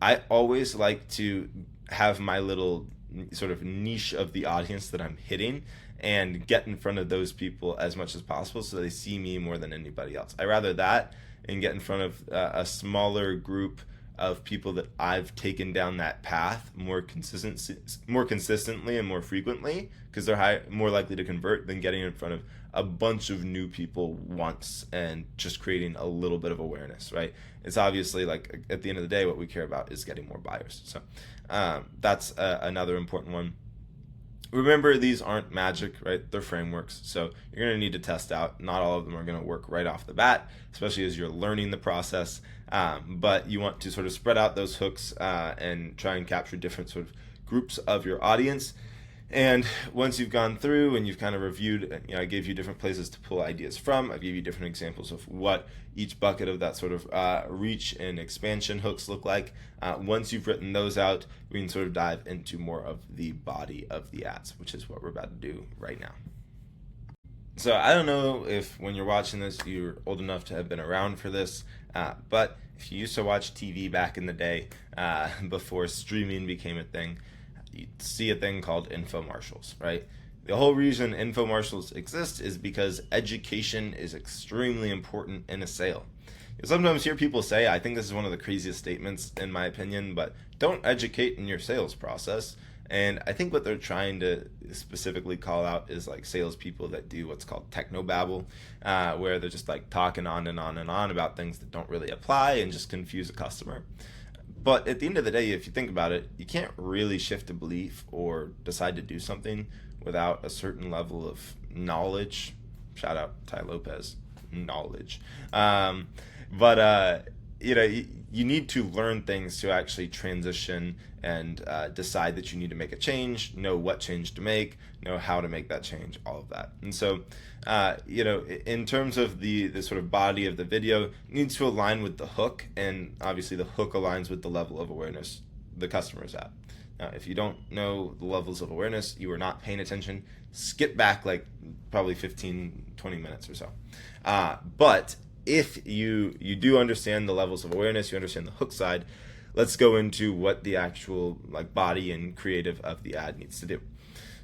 I always like to have my little sort of niche of the audience that I'm hitting and get in front of those people as much as possible, so they see me more than anybody else. I rather that and get in front of a smaller group of people that I've taken down that path more consistently and more frequently, because they're more likely to convert, than getting in front of a bunch of new people once and just creating a little bit of awareness, right? It's obviously, like, at the end of the day, what we care about is getting more buyers. So that's another important one. Remember, these aren't magic, right? They're frameworks. So you're going to need to test out. Not all of them are going to work right off the bat, especially as you're learning the process. But you want to sort of spread out those hooks and try and capture different sort of groups of your audience. And once you've gone through and you've kind of reviewed, I gave you different places to pull ideas from. I gave you different examples of what each bucket of that sort of reach and expansion hooks look like. Once you've written those out, we can sort of dive into more of the body of the ads, which is what we're about to do right now. So I don't know if when you're watching this, you're old enough to have been around for this, but if you used to watch TV back in the day, before streaming became a thing, you'd see a thing called infomercials, right? The whole reason infomercials exist is because education is extremely important in a sale. You sometimes hear people say, I think this is one of the craziest statements in my opinion, but don't educate in your sales process. And I think what they're trying to specifically call out is like salespeople that do what's called technobabble, where they're just like talking on and on and on about things that don't really apply and just confuse a customer. But at the end of the day, if you think about it, you can't really shift a belief or decide to do something without a certain level of knowledge. Shout out Ty Lopez, knowledge. But you need to learn things to actually transition and decide that you need to make a change, know what change to make, know how to make that change, all of that. And so, in terms of the sort of body of the video, it needs to align with the hook, and obviously the hook aligns with the level of awareness the customer is at. Now, if you don't know the levels of awareness, you are not paying attention, skip back like probably 15, 20 minutes or so. But if you do understand the levels of awareness, you understand the hook side, let's go into what the actual like body and creative of the ad needs to do.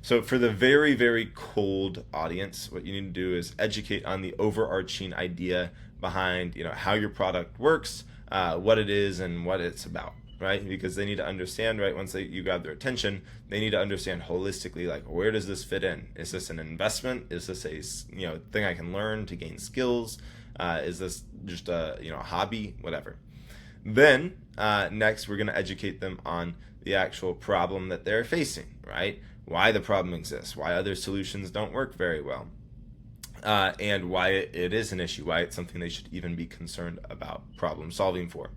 So for the very, very cold audience, what you need to do is educate on the overarching idea behind, how your product works, what it is and what it's about, right? Because they need to understand, right? Once you grab their attention, they need to understand holistically, like, where does this fit in? Is this an investment? Is this a, thing I can learn to gain skills? Is this just a hobby? Whatever. Then next, we're going to educate them on the actual problem that they're facing, right? Why the problem exists, why other solutions don't work very well, and why it is an issue, why it's something they should even be concerned about problem solving for.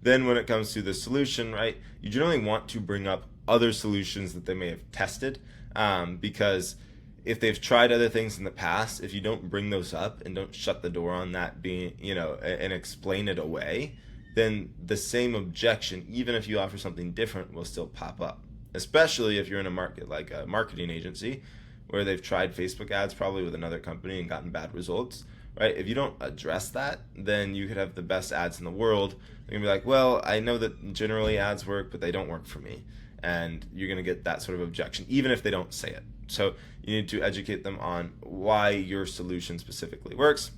Then when it comes to the solution, right, you generally want to bring up other solutions that they may have tested, because if they've tried other things in the past, if you don't bring those up and don't shut the door on that being, and explain it away, then the same objection, even if you offer something different, will still pop up. Especially if you're in a market like a marketing agency where they've tried Facebook ads probably with another company and gotten bad results, right? If you don't address that, then you could have the best ads in the world. They're gonna be like, well, I know that generally ads work, but they don't work for me. And you're gonna get that sort of objection, even if they don't say it. So you need to educate them on why your solution specifically works.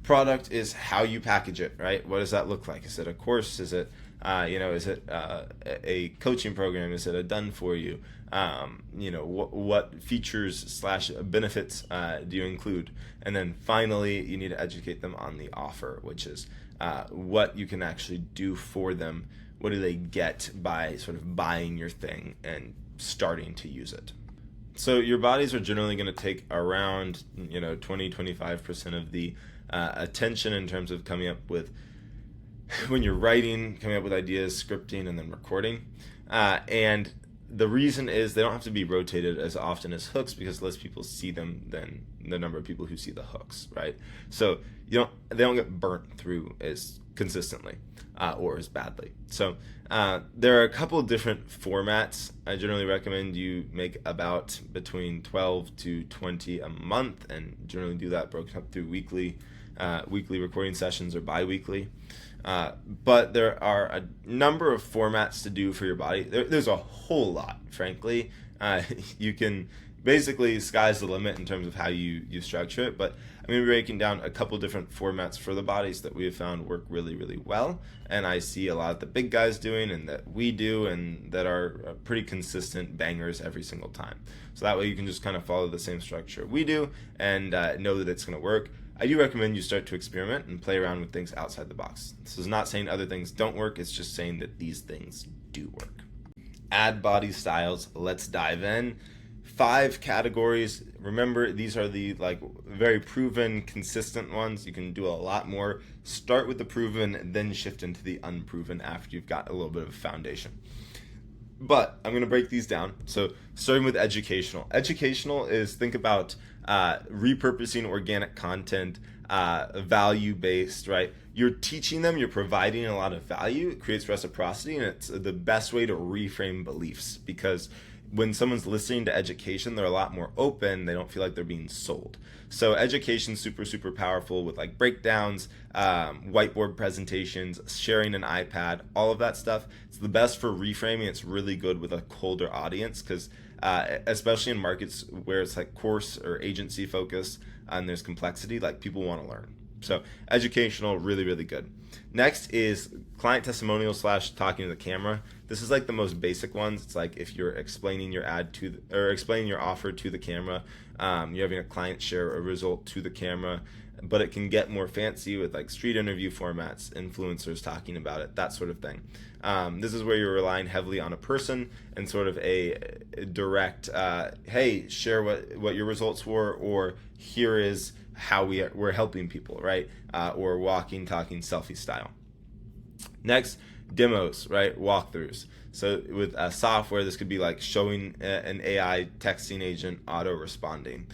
Product is how you package it, right? What does that look like? Is it a course? Is it is it a coaching program? Is it a done for you? What features / benefits do you include? And then finally, you need to educate them on the offer, which is what you can actually do for them. What do they get by sort of buying your thing and starting to use it? So your bodies are generally going to take around 20-25% of the attention in terms of coming up with, when you're writing, coming up with ideas, scripting, and then recording. And the reason is they don't have to be rotated as often as hooks because less people see them than the number of people who see the hooks, right? So they don't get burnt through as consistently or as badly. So there are a couple of different formats. I generally recommend you make about between 12 to 20 a month, and generally do that broken up through weekly recording sessions or bi-weekly. But there are a number of formats to do for your body. There's a whole lot, frankly. You can basically, sky's the limit in terms of how you structure it, but I'm going to be breaking down a couple different formats for the bodies that we have found work really, really well, and I see a lot of the big guys doing and that we do and that are pretty consistent bangers every single time. So that way you can just kind of follow the same structure we do and know that it's going to work. I do recommend you start to experiment and play around with things outside the box. This is not saying other things don't work, it's just saying that these things do work. Ad body styles, let's dive in. 5 categories. Remember, these are the very proven, consistent ones. You can do a lot more. Start with the proven, then shift into the unproven after you've got a little bit of a foundation. But I'm going to break these down. So starting with educational. Educational is, think about repurposing organic content, value-based, right? You're teaching them, you're providing a lot of value. It creates reciprocity, and it's the best way to reframe beliefs, because When someone's listening to education, they're a lot more open. They don't feel like they're being sold. So education's super, super powerful with like breakdowns, whiteboard presentations, sharing an iPad, all of that stuff. It's the best for reframing. It's really good with a colder audience because especially in markets where it's like course or agency focus and there's complexity, like people want to learn. So educational, really, really good. Next is client testimonial / talking to the camera. This is like the most basic ones. It's like if you're explaining your ad to or explaining your offer to the camera, you're having a client share a result to the camera, but it can get more fancy with like street interview formats, influencers talking about it, that sort of thing. This is where you're relying heavily on a person and sort of a direct, hey, share what your results were, or here is how we're helping people, right? Or walking, talking, selfie style. Next, demos, right? Walkthroughs. So with software, this could be like showing an AI texting agent auto responding.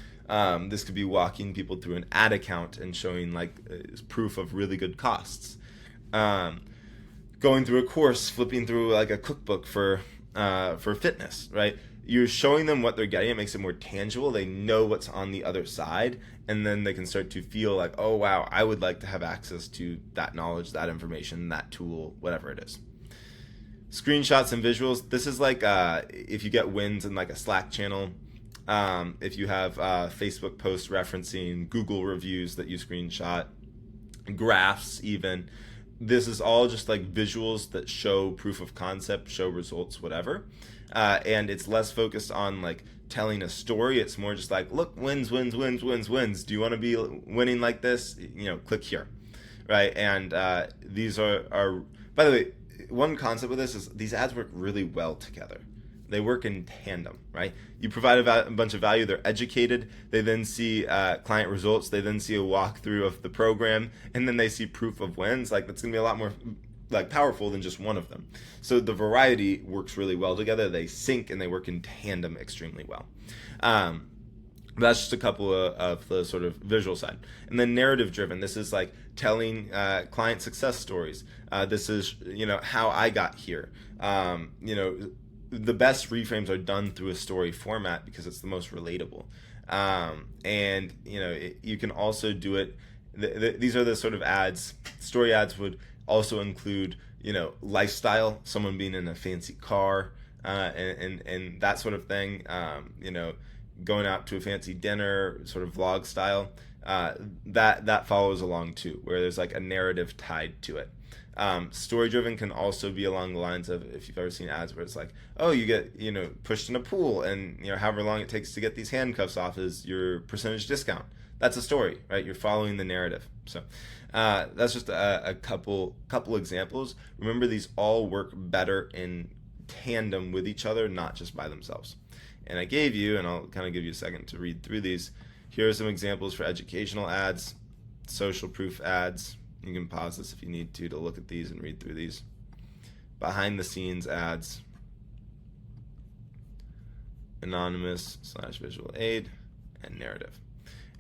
This could be walking people through an ad account and showing like proof of really good costs. Going through a course, flipping through like a cookbook for fitness, right? You're showing them what they're getting. It makes it more tangible. They know what's on the other side, and then they can start to feel like, oh wow, I would like to have access to that knowledge, that information, that tool, whatever it is. Screenshots and visuals. This is like if you get wins in like a Slack channel, if you have Facebook posts referencing Google reviews that you screenshot, graphs even. This is all just like visuals that show proof of concept, show results, whatever. And it's less focused on like telling a story. It's more just like, look, wins. Do you want to be winning like this? Click here, right? And these are, by the way, one concept with this is these ads work really well together. They work in tandem, right? You provide a bunch of value. They're educated. They then see client results. They then see a walkthrough of the program, and then they see proof of wins. Like that's gonna be a lot more like powerful than just one of them. So the variety works really well together. They sync and they work in tandem extremely well. That's just a couple of the sort of visual side. And then narrative driven. This is like telling client success stories. This is, how I got here. The best reframes are done through a story format because it's the most relatable. You can also do it. These are the sort of ads. Story ads would also include, lifestyle, someone being in a fancy car, and that sort of thing. Going out to a fancy dinner, sort of vlog style. That follows along too, where there's like a narrative tied to it. Story driven can also be along the lines of, if you've ever seen ads where it's like, oh, you get pushed in a pool, and however long it takes to get these handcuffs off is your percentage discount. That's a story, right? You're following the narrative. So that's just a couple examples. Remember, these all work better in tandem with each other, not just by themselves. And I gave you, and I'll kind of give you a second to read through these. Here are some examples for educational ads, social proof ads. You can pause this if you need to look at these and read through these. Behind the scenes ads, anonymous / visual aid, and narrative.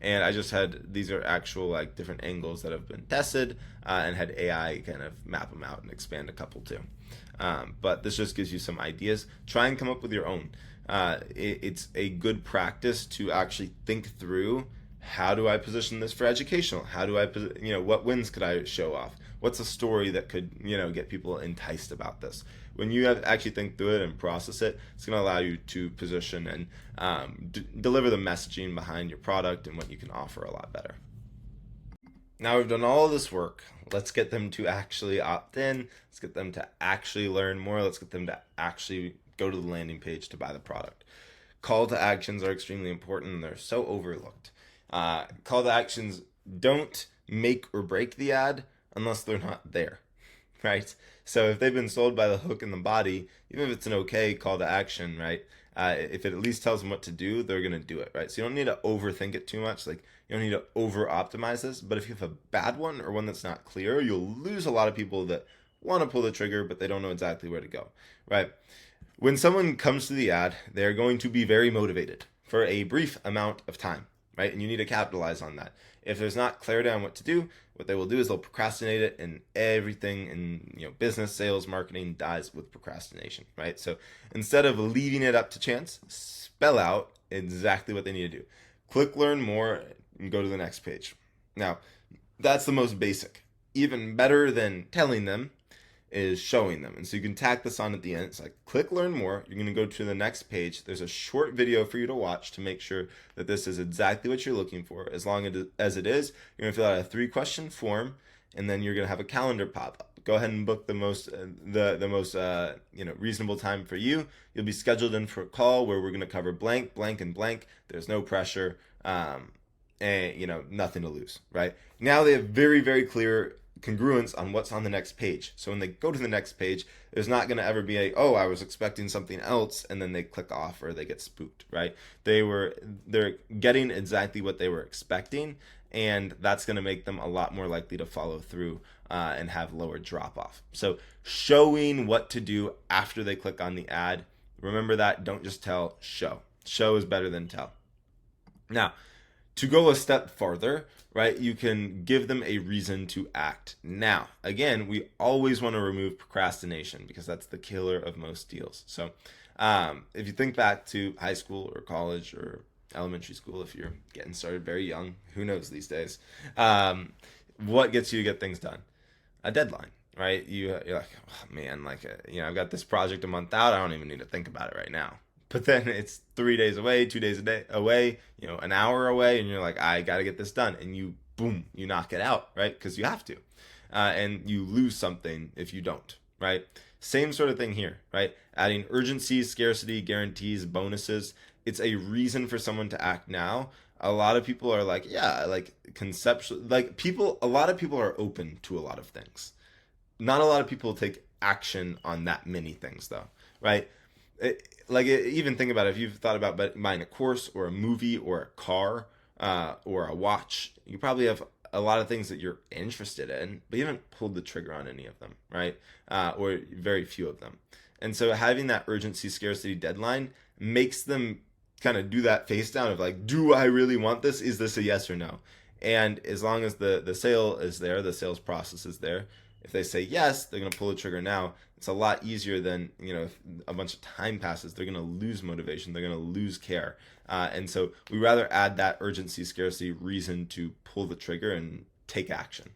And I just had, these are actual like different angles that have been tested and had AI kind of map them out and expand a couple too. But this just gives you some ideas. Try and come up with your own. It's a good practice to actually think through, how do I position this for educational? How do I, what wins could I show off? What's a story that could, get people enticed about this? When you actually think through it and process it, it's going to allow you to position and deliver the messaging behind your product and what you can offer a lot better. Now we've done all of this work. Let's get them to actually opt in. Let's get them to actually learn more. Let's get them to actually go to the landing page to buy the product. Call to actions are extremely important, and they're so overlooked. Call to actions don't make or break the ad unless they're not there, right? So if they've been sold by the hook in the body, even if it's an okay call to action, right? If it at least tells them what to do, they're going to do it, right? So you don't need to overthink it too much. Like, you don't need to over optimize this, but if you have a bad one or one that's not clear, you'll lose a lot of people that want to pull the trigger, but they don't know exactly where to go, right? When someone comes to the ad, they're going to be very motivated for a brief amount of time, right? And you need to capitalize on that. If there's not clarity on what to do, what they will do is they'll procrastinate it, and everything in business, sales, marketing dies with procrastination, right? So instead of leaving it up to chance, spell out exactly what they need to do. Click learn more and go to the next page. Now, that's the most basic. Even better than telling them is showing them. And so you can tack this on at the end. It's like, click learn more. You're going to go to the next page. There's a short video for you to watch to make sure that this is exactly what you're looking for. As long as it is, you're going to fill out a 3-question form, and then you're going to have a calendar pop up. Go ahead and book the most reasonable time for you. You'll be scheduled in for a call where we're going to cover blank, blank, and blank. There's no pressure, and nothing to lose, right? Now they have very, very clear congruence on what's on the next page. So when they go to the next page, there's not going to ever be I was expecting something else, and then they click off or they get spooked, right? They're getting exactly what they were expecting, and that's going to make them a lot more likely to follow through and have lower drop off. So showing what to do after they click on the ad, remember that. Don't just tell, show. Show is better than tell. Now, to go a step farther, right, you can give them a reason to act. Now, again, we always want to remove procrastination because that's the killer of most deals. So if you think back to high school or college or elementary school, if you're getting started very young, who knows these days, what gets you to get things done? A deadline, right? You're like, oh, man, I've got this project a month out. I don't even need to think about it right now. But then it's 3 days away, 2 days away, an hour away, and you're like, I got to get this done. And you knock it out, right? Because you have to. And you lose something if you don't, right? Same sort of thing here, right? Adding urgency, scarcity, guarantees, bonuses. It's a reason for someone to act now. A lot of people are like, conceptual, a lot of people are open to a lot of things. Not a lot of people take action on that many things though, right? Even think about it. If you've thought about buying a course or a movie or a car or a watch, you probably have a lot of things that you're interested in, but you haven't pulled the trigger on any of them, right? Or very few of them. And so having that urgency, scarcity, deadline makes them kind of do that face down of like, do I really want this? Is this a yes or no? And as long as the sale is there, the sales process is there, if they say yes, they're going to pull the trigger now. It's a lot easier than, if a bunch of time passes, they're going to lose motivation. They're going to lose care. And so we rather add that urgency, scarcity, reason to pull the trigger and take action.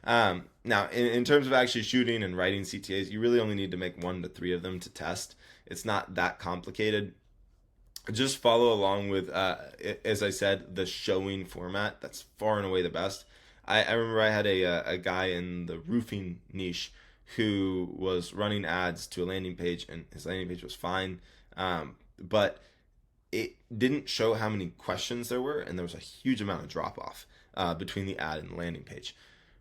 Now, in terms of actually shooting and writing CTAs, you really only need to make 1 to 3 of them to test. It's not that complicated. Just follow along with, as I said, the showing format. That's far and away the best. I remember I had a guy in the roofing niche who was running ads to a landing page, and his landing page was fine, but it didn't show how many questions there were, and there was a huge amount of drop off between the ad and the landing page.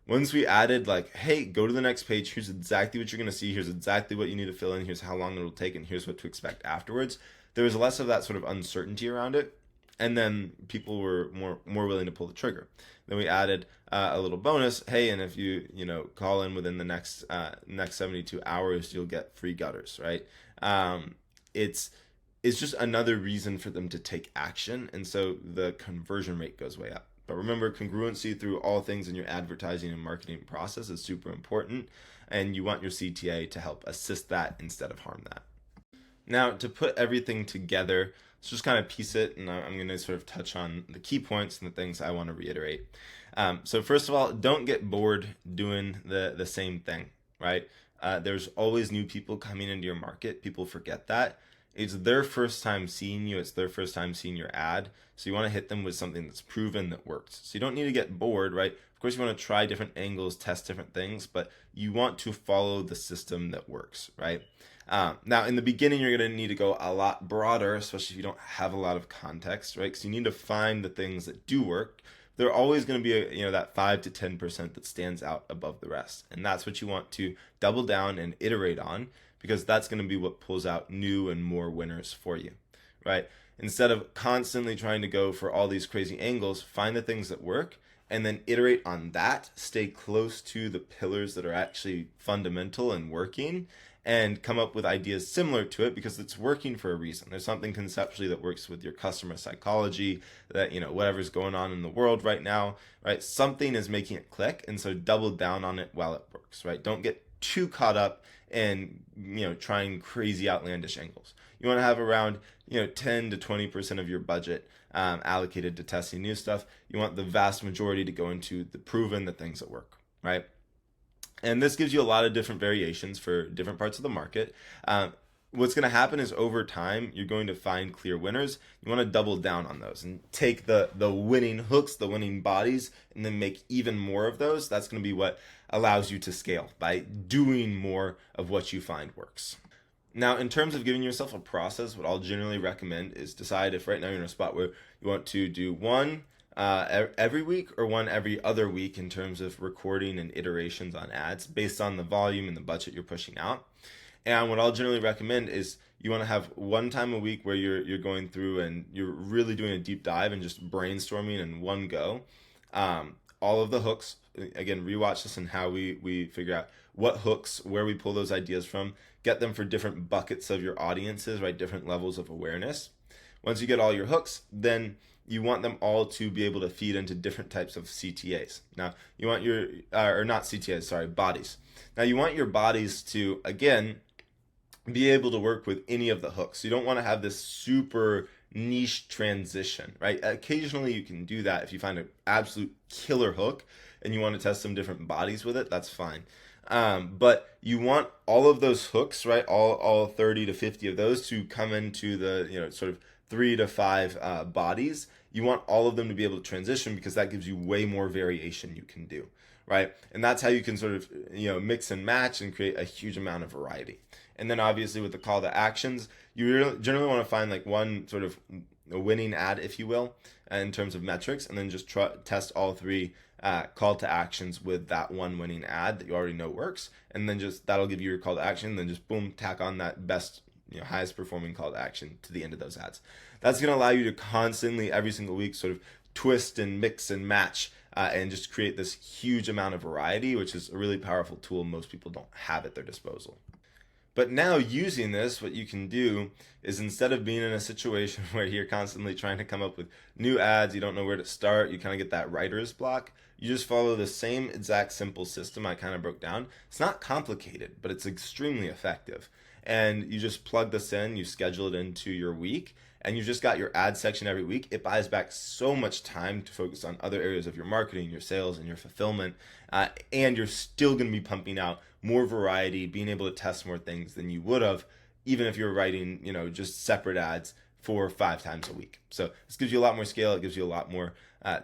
Once we added hey, go to the next page, here's exactly what you're going to see, here's exactly what you need to fill in, here's how long it'll take, and here's what to expect afterwards, there was less of that sort of uncertainty around it. And then people were more willing to pull the trigger. Then we added a little bonus. Hey, and if you call in within the next 72 hours, you'll get free gutters, right? It's just another reason for them to take action, and so the conversion rate goes way up. But remember, congruency through all things in your advertising and marketing process is super important, and you want your CTA to help assist that instead of harm that. Now, to put everything together, let's just kind of piece it, and I'm going to sort of touch on the key points and the things I want to reiterate. So first of all, don't get bored doing the same thing, right? There's always new people coming into your market. People forget that. It's their first time seeing you. It's their first time seeing your ad. So you want to hit them with something that's proven that works. So you don't need to get bored, right? Of course, you want to try different angles, test different things, but you want to follow the system that works, right? Now, in the beginning, you're going to need to go a lot broader, especially if you don't have a lot of context, right? Because you need to find the things that do work. There are always going to be that 5 to 10% that stands out above the rest. And that's what you want to double down and iterate on, because that's going to be what pulls out new and more winners for you, right? Instead of constantly trying to go for all these crazy angles, find the things that work and then iterate on that, stay close to the pillars that are actually fundamental and working, and come up with ideas similar to it because it's working for a reason. There's something conceptually that works with your customer psychology, that, whatever's going on in the world right now, right? Something is making it click, and so double down on it while it works, right? Don't get too caught up in, trying crazy outlandish angles. You want to have around, 10 to 20% of your budget allocated to testing new stuff. You want the vast majority to go into the proven, the things that work, right? And this gives you a lot of different variations for different parts of the market. What's going to happen is over time, you're going to find clear winners. You want to double down on those and take the winning hooks, the winning bodies, and then make even more of those. That's going to be what allows you to scale by doing more of what you find works. Now, in terms of giving yourself a process, what I'll generally recommend is decide if right now you're in a spot where you want to do one every week or one every other week in terms of recording and iterations on ads based on the volume and the budget you're pushing out. And what I'll generally recommend is you want to have one time a week where you're going through and you're really doing a deep dive and just brainstorming in one go. All of the hooks, again, rewatch this and how we figure out what hooks, where we pull those ideas from, get them for different buckets of your audiences, right? Different levels of awareness. Once you get all your hooks, then you want them all to be able to feed into different types of CTAs. Now, you want your, or not CTAs, sorry, bodies. Now, you want your bodies to, again, be able to work with any of the hooks. You don't want to have this super niche transition, right? Occasionally you can do that if you find an absolute killer hook and you want to test some different bodies with it, that's fine. But you want all of those hooks, right? All 30 to 50 of those to come into the, sort of 3 to 5 bodies. You want all of them to be able to transition because that gives you way more variation you can do, right? And that's how you can sort of, mix and match and create a huge amount of variety. And then obviously with the call to actions, you generally want to find like one sort of a winning ad, if you will, in terms of metrics, and then just test all 3 call to actions with that one winning ad that you already know works. And then just that'll give you your call to action. And then just boom, tack on that best, highest performing call to action to the end of those ads. That's going to allow you to constantly, every single week, sort of twist and mix and match and just create this huge amount of variety, which is a really powerful tool most people don't have at their disposal. But now using this, what you can do is instead of being in a situation where you're constantly trying to come up with new ads, you don't know where to start, you kind of get that writer's block, you just follow the same exact simple system I kind of broke down. It's not complicated, but it's extremely effective. And you just plug this in, you schedule it into your week, and you just got your ad section every week. It buys back so much time to focus on other areas of your marketing, your sales, and your fulfillment. And you're still going to be pumping out more variety, being able to test more things than you would have, even if you're writing, just separate ads 4 or 5 times a week. So this gives you a lot more scale. It gives you a lot more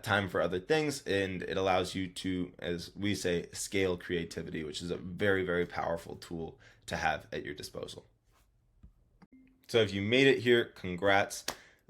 time for other things. And it allows you to, as we say, scale creativity, which is a very, very powerful tool to have at your disposal. So if you made it here, congrats.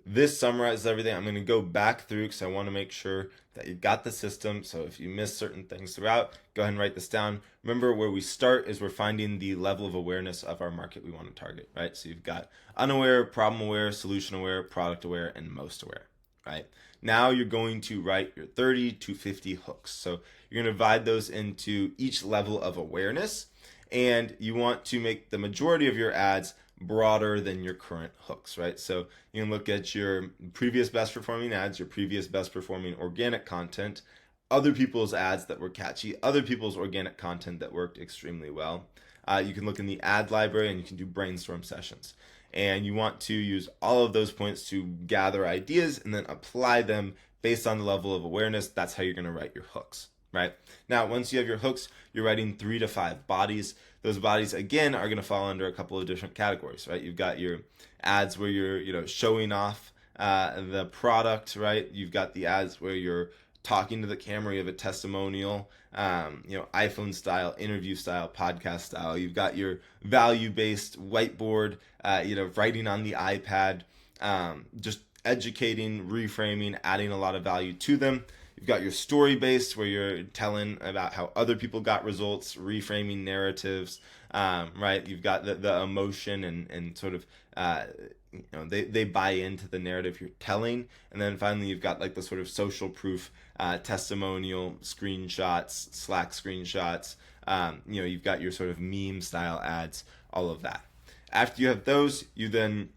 This summarizes everything. I'm going to go back through because I want to make sure that you've got the system. So if you miss certain things throughout, go ahead and write this down. Remember, where we start is we're finding the level of awareness of our market we want to target, right? So you've got unaware, problem aware, solution aware, product aware, and most aware, right? Now you're going to write your 30 to 50 hooks. So you're going to divide those into each level of awareness, and you want to make the majority of your ads broader than your current hooks, right? So you can look at your previous best performing ads, your previous best performing organic content, other people's ads that were catchy, other people's organic content that worked extremely well. You can look in the ad library and you can do brainstorm sessions. And you want to use all of those points to gather ideas and then apply them based on the level of awareness. That's how you're going to write your hooks, right? Now, once you have your hooks, you're writing 3 to 5 bodies. Those bodies, again, are going to fall under a couple of different categories, right? You've got your ads where you're, showing off the product, right? You've got the ads where you're talking to the camera, you have a testimonial, iPhone style, interview style, podcast style. You've got your value-based whiteboard, writing on the iPad, just educating, reframing, adding a lot of value to them. You've got your story-based where you're telling about how other people got results, reframing narratives, right? You've got the emotion and sort of, they buy into the narrative you're telling. And then finally, you've got like the sort of social proof, testimonial screenshots, Slack screenshots. You've got your sort of meme style ads, all of that. After you have those, you then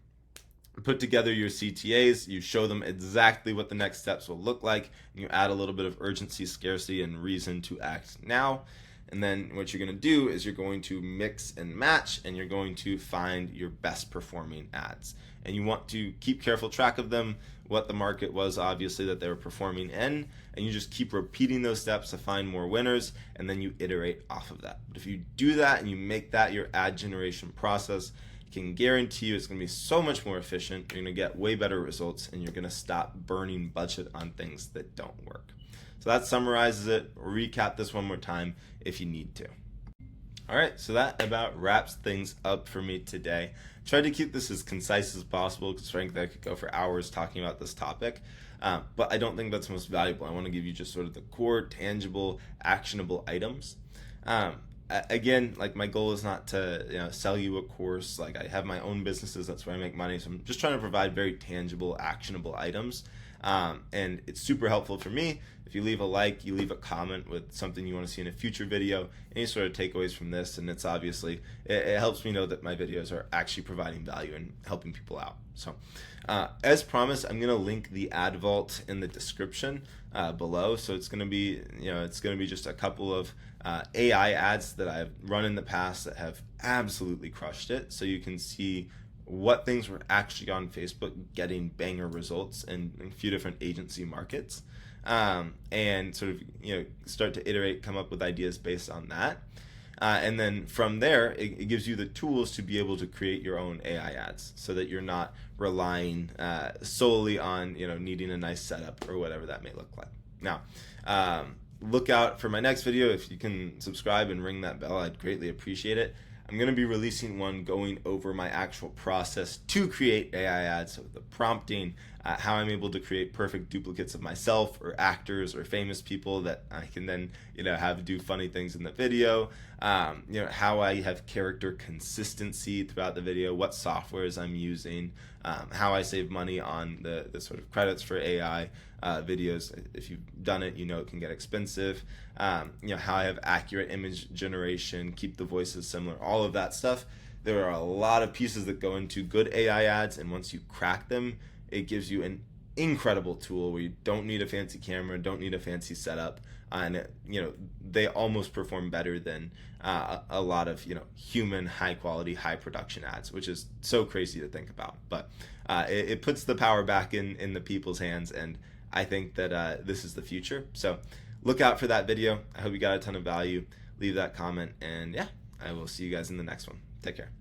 put together your CTAs, you show them exactly what the next steps will look like, and you add a little bit of urgency, scarcity, and reason to act now. And then what you're going to do is you're going to mix and match, and you're going to find your best performing ads. And you want to keep careful track of them, what the market was obviously that they were performing in, and you just keep repeating those steps to find more winners, and then you iterate off of that. But if you do that and you make that your ad generation process, can guarantee you it's going to be so much more efficient. You're going to get way better results, and you're going to stop burning budget on things that don't work. So that summarizes it. Recap this one more time if you need to. All right, so that about wraps things up for me today. Tried to keep this as concise as possible because frankly I could go for hours talking about this topic, but I don't think that's most valuable. I want to give you just sort of the core, tangible, actionable items. Again, like my goal is not to sell you a course. Like I have my own businesses, that's where I make money. So I'm just trying to provide very tangible, actionable items. And it's super helpful for me. If you leave a like, you leave a comment with something you want to see in a future video, any sort of takeaways from this, and it's obviously, it helps me know that my videos are actually providing value and helping people out. So as promised, I'm going to link the ad vault in the description below. So it's going to be, just a couple of AI ads that I've run in the past that have absolutely crushed it. So you can see what things were actually on Facebook getting banger results in a few different agency markets, and sort of start to iterate, come up with ideas based on that. And then from there, it gives you the tools to be able to create your own AI ads so that you're not relying solely on needing a nice setup or whatever that may look like. Now, look out for my next video. If you can subscribe and ring that bell, I'd greatly appreciate it. I'm going to be releasing one going over my actual process to create AI ads, so the prompting, how I'm able to create perfect duplicates of myself or actors or famous people that I can then have do funny things in the video, how I have character consistency throughout the video, what softwares I'm using, how I save money on the sort of credits for AI videos. If you've done it, it can get expensive. How I have accurate image generation, keep the voices similar, all of that stuff. There are a lot of pieces that go into good AI ads, and once you crack them, it gives you an incredible tool where you don't need a fancy camera, don't need a fancy setup, and they almost perform better than a lot of human high quality, high production ads, which is so crazy to think about. But it puts the power back in the people's hands, and I think that this is the future. So look out for that video. I hope you got a ton of value. Leave that comment, and yeah, I will see you guys in the next one. Take care.